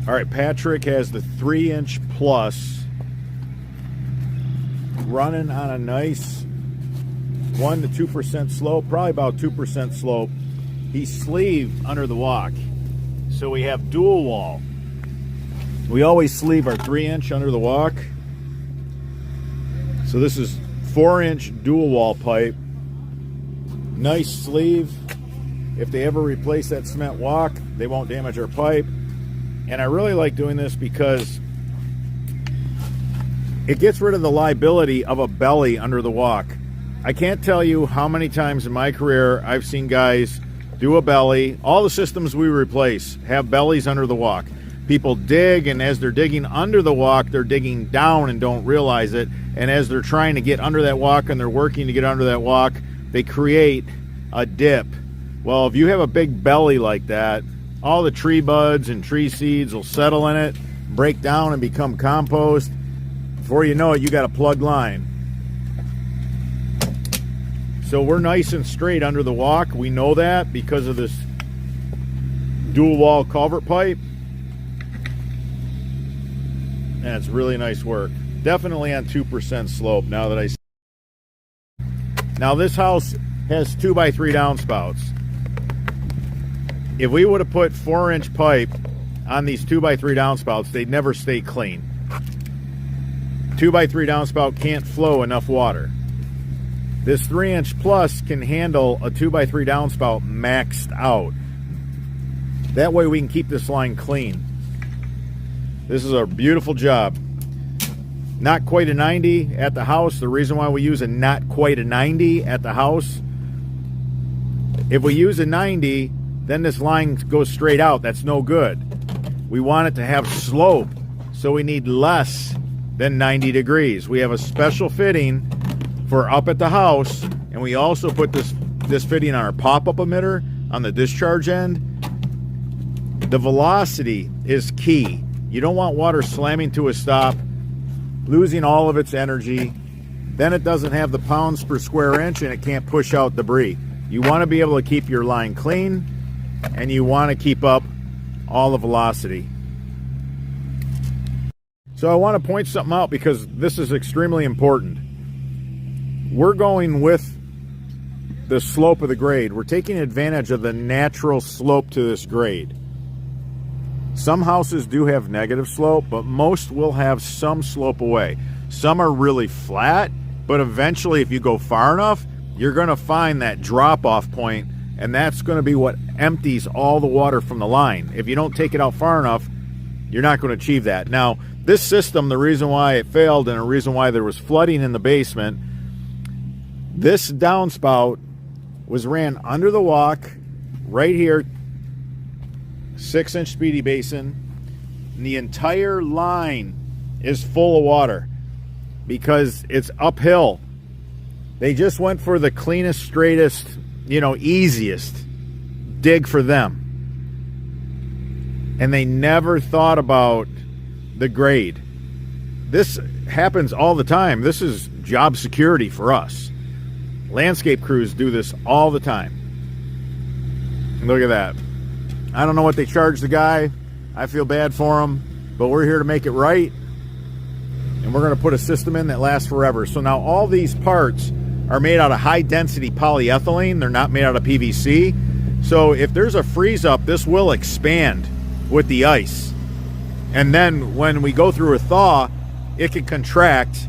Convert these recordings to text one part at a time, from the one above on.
All right, Patrick has the 3-inch plus running on a nice 1 to 2% slope, probably about 2% slope. He's sleeved under the walk. So we have dual wall. We always sleeve our 3-inch under the walk. So this is 4-inch dual wall pipe. Nice sleeve. If they ever replace that cement walk, they won't damage our pipe. And I really like doing this because it gets rid of the liability of a belly under the walk. I can't tell you how many times in my career I've seen guys do a belly. All the systems we replace have bellies under the walk. People dig, and as they're digging under the walk, they're digging down and don't realize it. And as they're trying to get under that walk and they're working to get under that walk, they create a dip. Well, if you have a big belly like that, all the tree buds and tree seeds will settle in it, break down and become compost. Before you know it, you got a plugged line. So we're nice and straight under the walk. We know that because of this dual wall culvert pipe. And it's really nice work. Definitely on 2% slope now that I see. Now this house has 2x3 downspouts. If we would have put 4-inch pipe on these 2x3 downspouts, they'd never stay clean. 2x3 downspout can't flow enough water. This 3-inch plus can handle a 2x3 downspout maxed out. That way we can keep this line clean. This is a beautiful job. Not quite a 90 at the house. The reason why we use a not quite a 90 at the house, if we use a 90, then this line goes straight out. That's no good. We want it to have slope, so we need less than 90 degrees. We have a special fitting for up at the house, and we also put this fitting on our pop-up emitter on the discharge end. The velocity is key. You don't want water slamming to a stop, losing all of its energy. Then it doesn't have the pounds per square inch and it can't push out debris. You want to be able to keep your line clean, and you want to keep up all the velocity. So I want to point something out because this is extremely important. We're going with the slope of the grade. We're taking advantage of the natural slope to this grade. Some houses do have negative slope, but most will have some slope away. Some are really flat, but eventually if you go far enough, you're going to find that drop-off point, and that's going to be what empties all the water from the line. If you don't take it out far enough, you're not going to achieve that. Now, this system, the reason why it failed and the reason why there was flooding in the basement, this downspout was ran under the walk right here, 6-inch speedy basin, and the entire line is full of water because it's uphill. They just went for the cleanest, straightest, easiest dig for them. And they never thought about the grade. This happens all the time. This is job security for us. Landscape crews do this all the time. Look at that. I don't know what they charge the guy. I feel bad for him, but we're here to make it right. And we're going to put a system in that lasts forever. So now all these parts are made out of high-density polyethylene. They're not made out of PVC. So if there's a freeze-up, this will expand with the ice. And then when we go through a thaw, it can contract.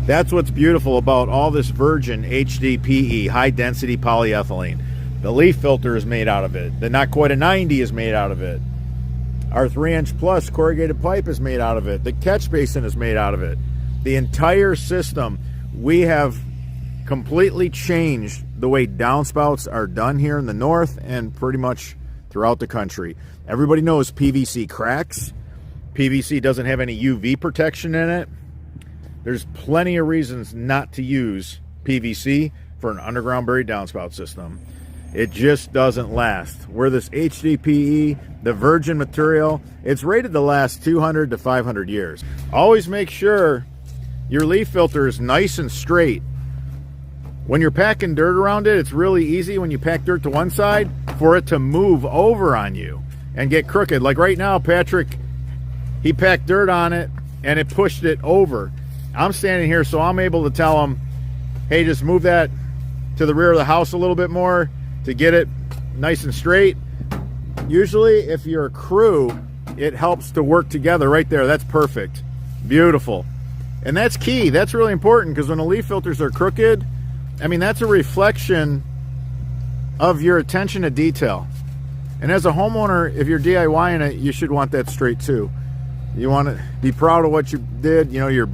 That's what's beautiful about all this virgin HDPE, high-density polyethylene. The leaf filter is made out of it. The not quite a 90 is made out of it. Our 3-inch plus corrugated pipe is made out of it. The catch basin is made out of it. The entire system, we have completely changed the way downspouts are done here in the north and pretty much throughout the country. Everybody knows PVC cracks. PVC doesn't have any UV protection in it. There's plenty of reasons not to use PVC for an underground buried downspout system. It just doesn't last. Where this HDPE, the virgin material, it's rated to last 200 to 500 years. Always make sure your leaf filter is nice and straight. When you're packing dirt around it, it's really easy when you pack dirt to one side for it to move over on you. and get crooked. Like right now, Patrick, he packed dirt on it and it pushed it over. I'm standing here, so I'm able to tell him, hey, just move that to the rear of the house a little bit more to get it nice and straight. Usually, if you're a crew, it helps to work together right there. That's perfect. Beautiful. And that's key. That's really important, because when the leaf filters are crooked, I mean, that's a reflection of your attention to detail. And as a homeowner, if you're DIYing it, you should want that straight too. You want to be proud of what you did. You know, you're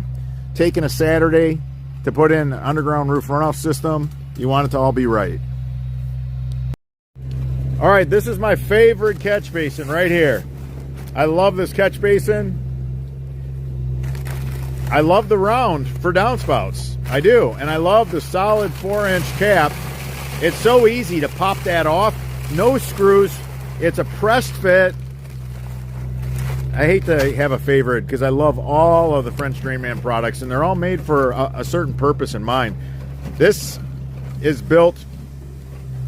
taking a Saturday to put in an underground roof runoff system. You want it to all be right. All right, this is my favorite catch basin right here. I love this catch basin. I love the round for downspouts. I do. And I love the solid 4-inch cap. It's so easy to pop that off. No screws. It's a pressed fit. I hate to have a favorite because I love all of the French Drainman products, and they're all made for a certain purpose in mind. This is built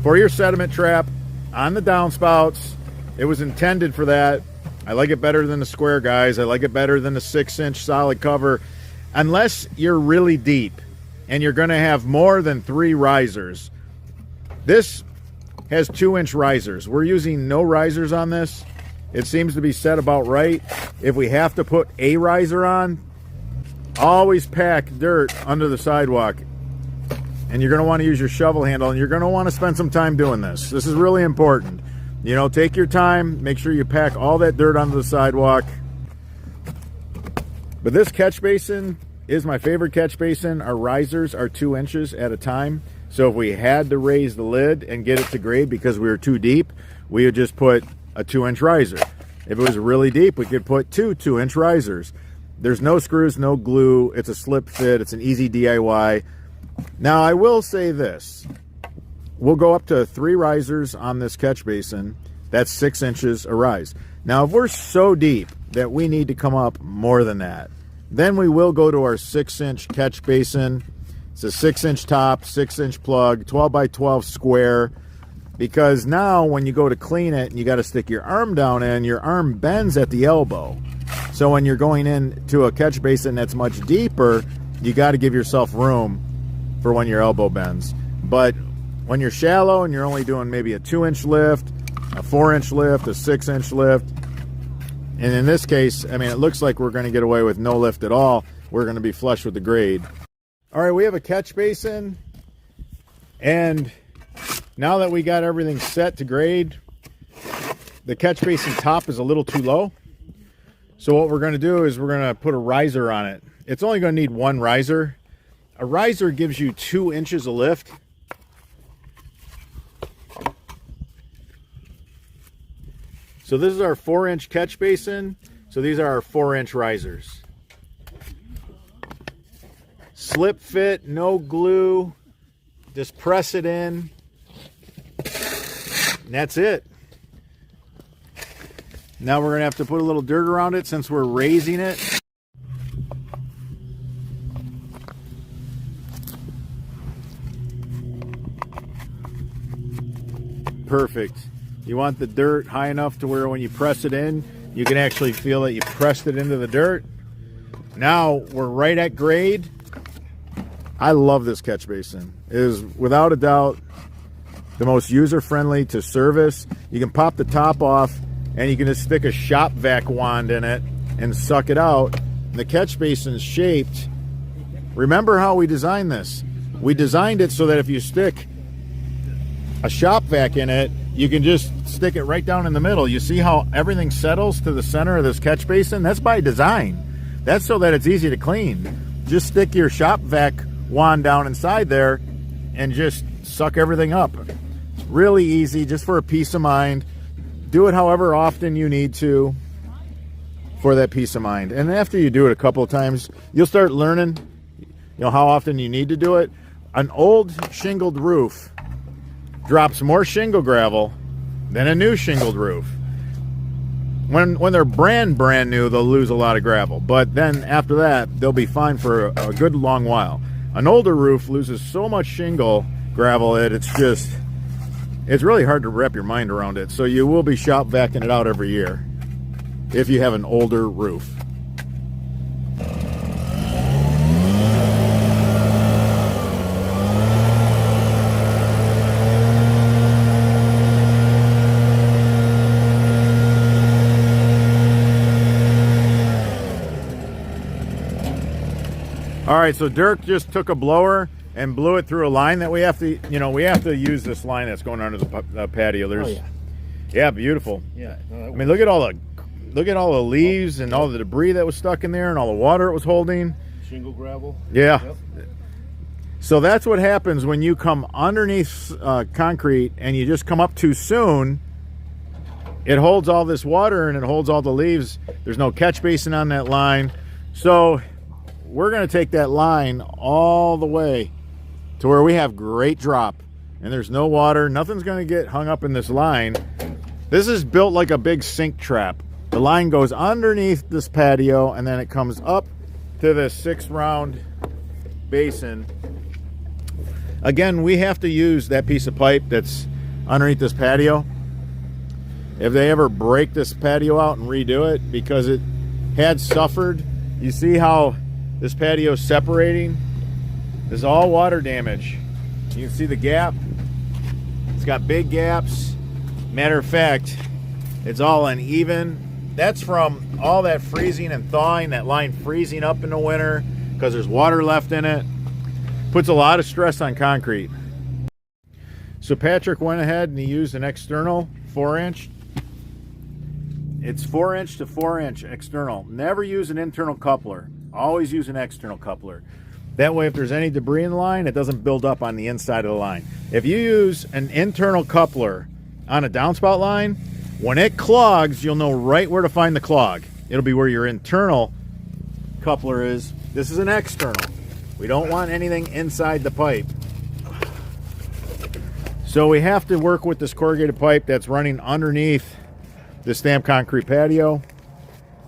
for your sediment trap on the downspouts. It was intended for that. I like it better than the square guys. I like it better than the 6-inch solid cover. Unless you're really deep and you're going to have more than 3 risers. This has 2-inch risers. We're using no risers on this. It seems to be set about right. If we have to put a riser on, always pack dirt under the sidewalk. And you're going to want to use your shovel handle, and you're going to want to spend some time doing this. This is really important. You know, take your time. Make sure you pack all that dirt onto the sidewalk. But this catch basin is my favorite catch basin. Our risers are 2 inches at a time. So if we had to raise the lid and get it to grade because we were too deep, we would just put a 2-inch riser. If it was really deep, we could put 2 2-inch risers. There's no screws, no glue. It's a slip fit. It's an easy DIY. Now, I will say this. We'll go up to 3 risers on this catch basin. That's 6 inches a rise. Now, if we're so deep that we need to come up more than that, then we will go to our 6-inch catch basin. It's a 6-inch top, 6-inch plug, 12 by 12 square. Because now when you go to clean it and you got to stick your arm down in, your arm bends at the elbow. So when you're going into a catch basin that's much deeper, you got to give yourself room for when your elbow bends. But when you're shallow and you're only doing maybe a 2-inch lift, a 4-inch lift, a 6-inch lift, and in this case, I mean, it looks like we're going to get away with no lift at all. We're going to be flush with the grade. All right, we have a catch basin, and now that we got everything set to grade, the catch basin top is a little too low. So what we're going to do is we're going to put a riser on it. It's only going to need 1 riser. A riser gives you 2 inches of lift. So this is our 4-inch catch basin. So these are our 4-inch risers. Slip fit, no glue. Just press it in. And that's it. Now we're going to have to put a little dirt around it since we're raising it. Perfect. You want the dirt high enough to where when you press it in, you can actually feel that you pressed it into the dirt. Now we're right at grade. I love this catch basin. It is without a doubt the most user-friendly to service. You can pop the top off and you can just stick a shop vac wand in it and suck it out. And the catch basin is shaped. Remember how we designed this? We designed it so that if you stick a shop vac in it, you can just stick it right down in the middle. You see how everything settles to the center of this catch basin? That's by design. That's so that it's easy to clean. Just stick your shop vac wand down inside there and just suck everything up. It's really easy, just for a peace of mind. Do it however often you need to for that peace of mind. And after you do it a couple of times, you'll start learning, how often you need to do it. An old shingled roof drops more shingle gravel than a new shingled roof. When they're brand new, they'll lose a lot of gravel. But then after that, they'll be fine for a good long while. An older roof loses so much shingle gravel that it's just It's really hard to wrap your mind around it. So you will be shop vacuuming it out every year if you have an older roof. All right, so Dirk just took a blower and blew it through a line that we have to, we have to use this line that's going under the patio. There's, yeah, beautiful. Yeah, I mean, look at all the leaves and all the debris that was stuck in there and all the water it was holding. Shingle gravel. Yeah. Yep. So that's what happens when you come underneath concrete and you just come up too soon. It holds all this water and it holds all the leaves. There's no catch basin on that line. So we're going to take that line all the way to where we have great drop and there's no water. Nothing's going to get hung up in this line. This is built like a big sink trap. The line goes underneath this patio and then it comes up to the 6-round basin. Again, we have to use that piece of pipe that's underneath this patio. If they ever break this patio out and redo it, because it had suffered, you see how this patio is separating? This is all water damage. You can see the gap. It's got big gaps. Matter of fact, it's all uneven. That's from all that freezing and thawing, that line freezing up in the winter because there's water left in it. Puts a lot of stress on concrete. So Patrick went ahead and he used an external 4-inch. It's 4-inch to 4-inch external. Never use an internal coupler. Always use an external coupler. That way, if there's any debris in the line, it doesn't build up on the inside of the line. If you use an internal coupler on a downspout line, when it clogs, you'll know right where to find the clog. It'll be where your internal coupler is. This is an external. We don't want anything inside the pipe. So we have to work with this corrugated pipe that's running underneath the stamped concrete patio.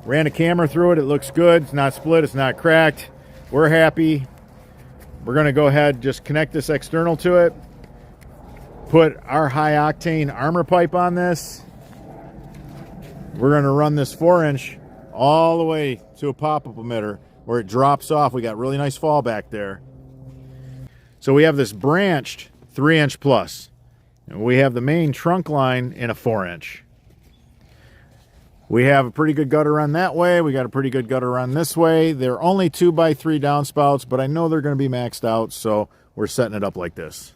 Ran a camera through it. It looks good. It's not split. It's not cracked. We're happy. We're going to go ahead and just connect this external to it. Put our high octane armor pipe on this. We're going to run this 4-inch all the way to a pop-up emitter where it drops off. We got really nice fall back there. So we have this branched 3-inch plus. And we have the main trunk line in a 4-inch. We have a pretty good gutter run that way. We got a pretty good gutter run this way. They're only 2x3 downspouts, but I know they're going to be maxed out, so we're setting it up like this.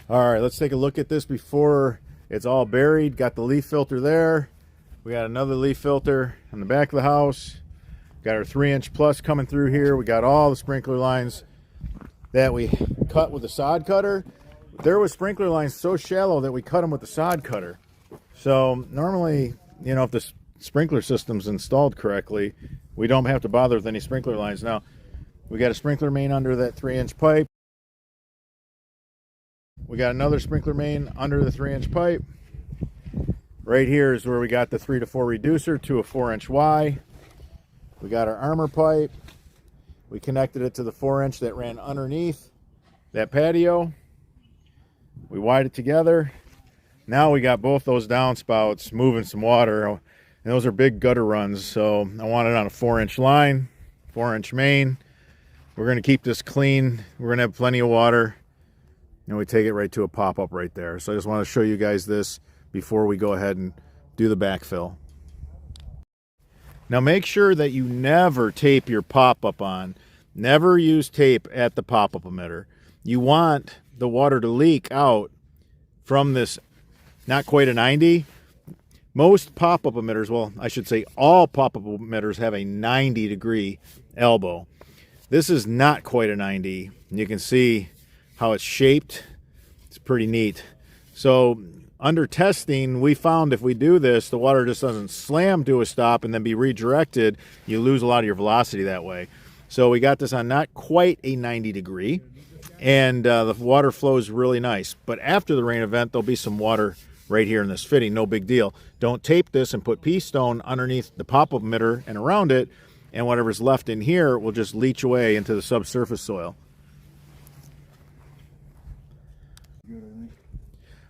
All right, let's take a look at this before it's all buried. Got the leaf filter there. We got another leaf filter on the back of the house. Got our 3-inch plus coming through here. We got all the sprinkler lines that we cut with the sod cutter. There was sprinkler lines so shallow that we cut them with the sod cutter. So normally, if the sprinkler system's installed correctly, we don't have to bother with any sprinkler lines. Now, we got a sprinkler main under that 3-inch pipe. We got another sprinkler main under the 3-inch pipe. Right here is where we got the 3 to 4 reducer to a 4-inch Y. We got our armor pipe. We connected it to the 4-inch that ran underneath that patio. We wired it together. Now we got both those downspouts moving some water, and those are big gutter runs, so I want it on a 4-inch line, 4-inch main. We're going to keep this clean. We're going to have plenty of water, and we take it right to a pop-up right there. So I just want to show you guys this before we go ahead and do the backfill. Now make sure that you never tape your pop-up on. Never use tape at the pop-up emitter. You want the water to leak out from this not quite a 90. Most pop-up emitters, well, I should say all pop-up emitters have a 90-degree elbow. This is not quite a 90. You can see how it's shaped. It's pretty neat. So under testing, we found if we do this, the water just doesn't slam to a stop and then be redirected. You lose a lot of your velocity that way. So we got this on not quite a 90 degree, and the water flows really nice. But after the rain event, there'll be some water right here in this fitting, no big deal. Don't tape this and put pea stone underneath the pop-up emitter and around it, and whatever's left in here will just leach away into the subsurface soil.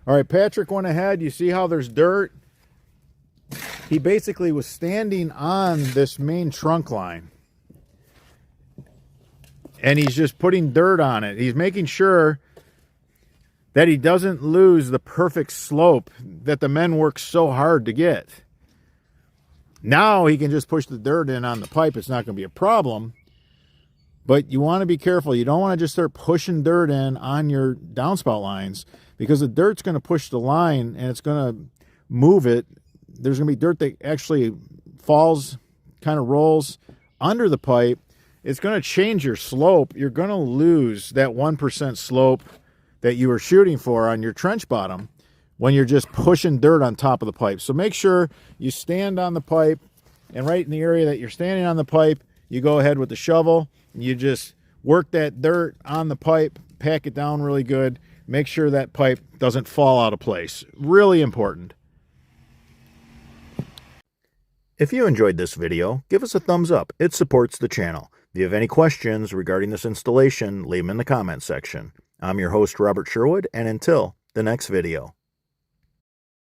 All right, Patrick went ahead. You see how there's dirt? He basically was standing on this main trunk line. And he's just putting dirt on it. He's making sure that he doesn't lose the perfect slope that the men work so hard to get. Now he can just push the dirt in on the pipe. It's not going to be a problem. But you want to be careful. You don't want to just start pushing dirt in on your downspout lines, because the dirt's going to push the line and it's going to move it. There's going to be dirt that actually falls, kind of rolls under the pipe. It's going to change your slope. You're going to lose that 1% slope that you were shooting for on your trench bottom when you're just pushing dirt on top of the pipe. So make sure you stand on the pipe, and right in the area that you're standing on the pipe, you go ahead with the shovel and you just work that dirt on the pipe, pack it down really good. Make sure that pipe doesn't fall out of place. Really important. If you enjoyed this video, give us a thumbs up. It supports the channel. If you have any questions regarding this installation, leave them in the comments section. I'm your host, Robert Sherwood, and until the next video.